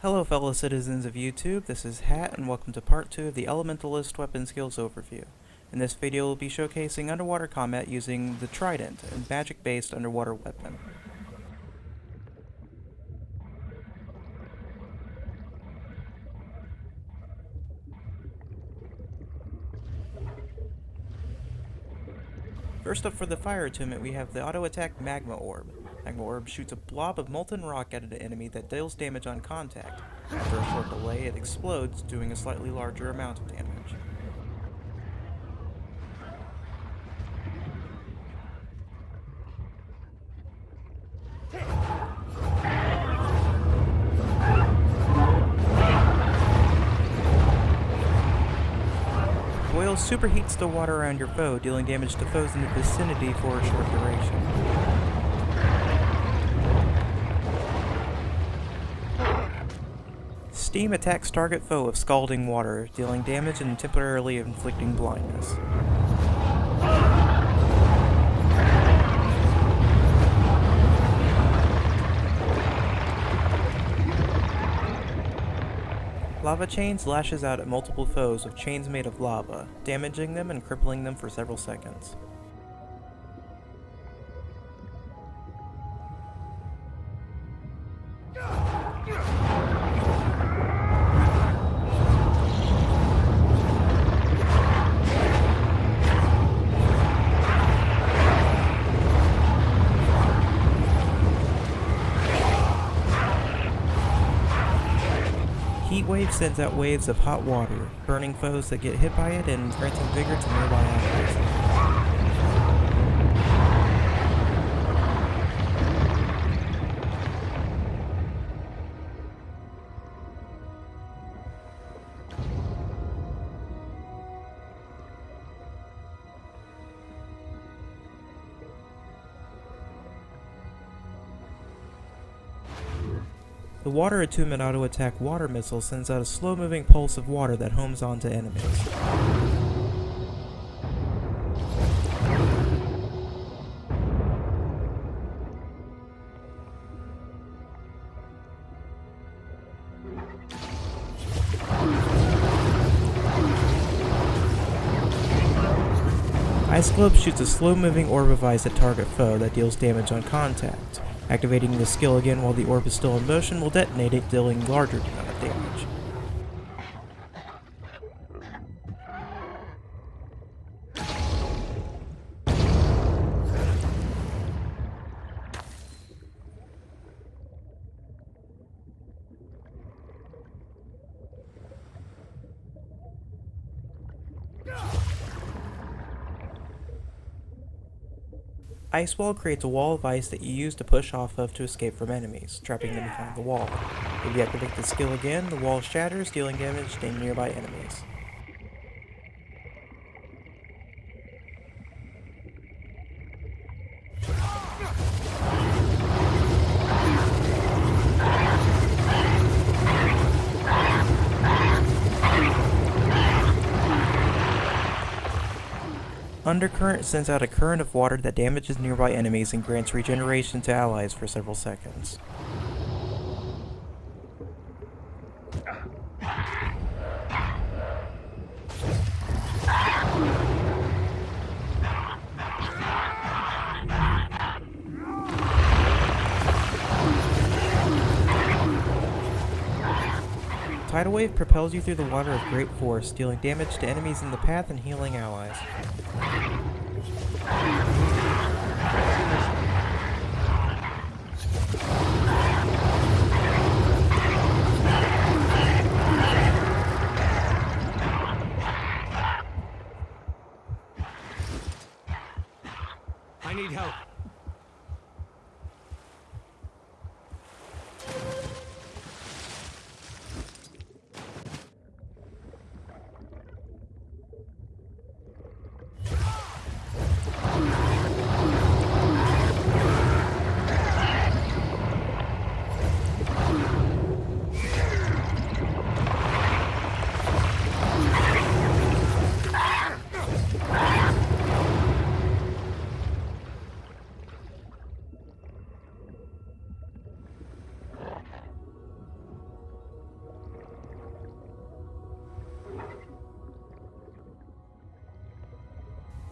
Hello fellow citizens of YouTube, this is Hatt and welcome to part 2 of the Elementalist weapon skills overview. In this video we'll be showcasing underwater combat using the Trident, a magic-based underwater weapon. First up for the fire attunement we have the auto-attack Magma Orb. Magma Orb shoots a blob of molten rock at an enemy that deals damage on contact. After a short delay, it explodes, doing a slightly larger amount of damage. Boil superheats the water around your foe, dealing damage to foes in the vicinity for a short duration. Steam attacks target foe with scalding water, dealing damage and temporarily inflicting blindness. Lava Chains lashes out at multiple foes with chains made of lava, damaging them and crippling them for several seconds. Heat Wave sends out waves of hot water, burning foes that get hit by it and granting vigor to nearby enemies. The Water Attunement auto-attack Water Missile sends out a slow-moving pulse of water that homes onto enemies. Ice Globe shoots a slow-moving orb of ice at target foe that deals damage on contact. Activating the skill again while the orb is still in motion will detonate it, dealing larger amount of damage. Ice Wall creates a wall of ice that you use to push off of to escape from enemies, trapping them behind the wall. If you activate the skill again, the wall shatters, dealing damage to nearby enemies. Undercurrent sends out a current of water that damages nearby enemies and grants regeneration to allies for several seconds. Tidal Wave propels you through the water with great force, dealing damage to enemies in the path and healing allies. I need help.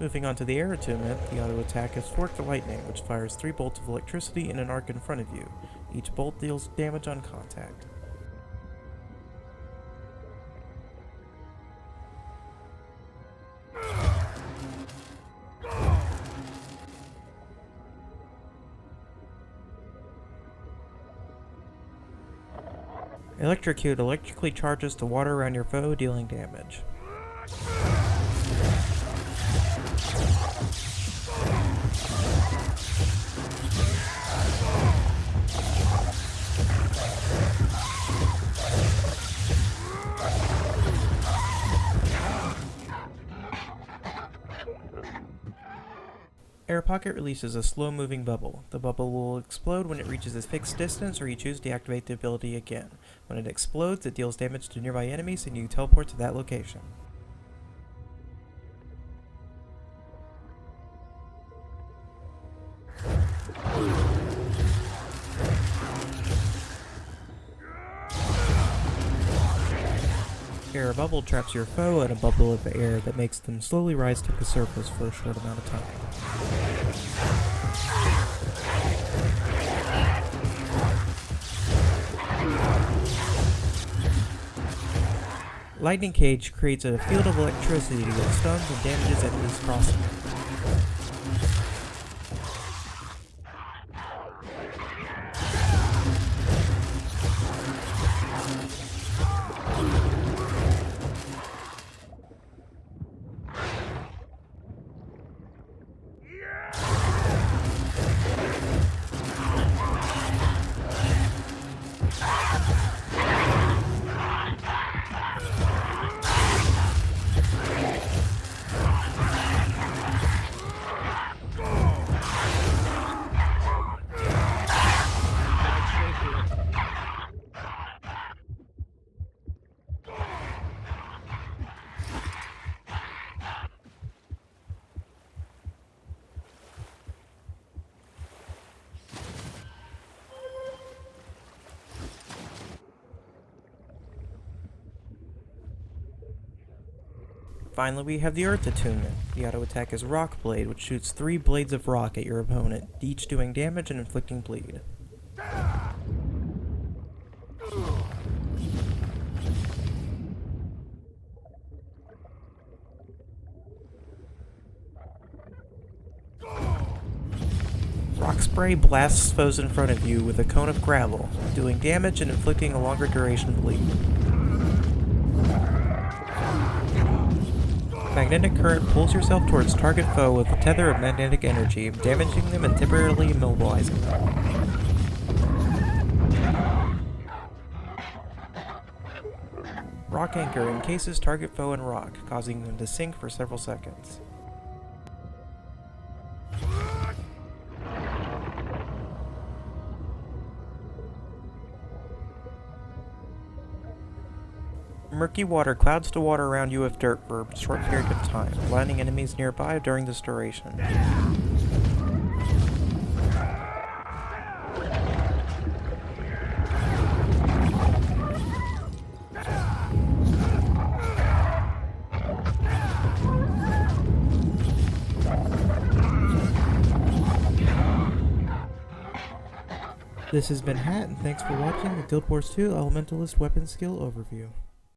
Moving on to the air attunement, the auto attack is Forked Lightning, which fires 3 bolts of electricity in an arc in front of you. Each bolt deals damage on contact. Electrocute electrically charges the water around your foe, dealing damage. Air Pocket releases a slow-moving bubble. The bubble will explode when it reaches a fixed distance or you choose to deactivate the ability again. When it explodes, it deals damage to nearby enemies and you teleport to that location. Air Bubble traps your foe in a bubble of air that makes them slowly rise to the surface for a short amount of time. Lightning Cage creates a field of electricity that stuns and damages enemies crossing it. Finally, we have the Earth attunement. The auto attack is Rock Blade, which shoots 3 blades of rock at your opponent, each doing damage and inflicting bleed. Rock Spray blasts foes in front of you with a cone of gravel, doing damage and inflicting a longer duration bleed. Magnetic Current pulls yourself towards target foe with a tether of magnetic energy, damaging them and temporarily immobilizing them. Rock Anchor encases target foe in rock, causing them to sink for several seconds. Murky water clouds the water around you with dirt for a short period of time, blinding enemies nearby during this duration. This has been Hatt, and thanks for watching the Guild Wars 2 Elementalist Weapon Skill Overview.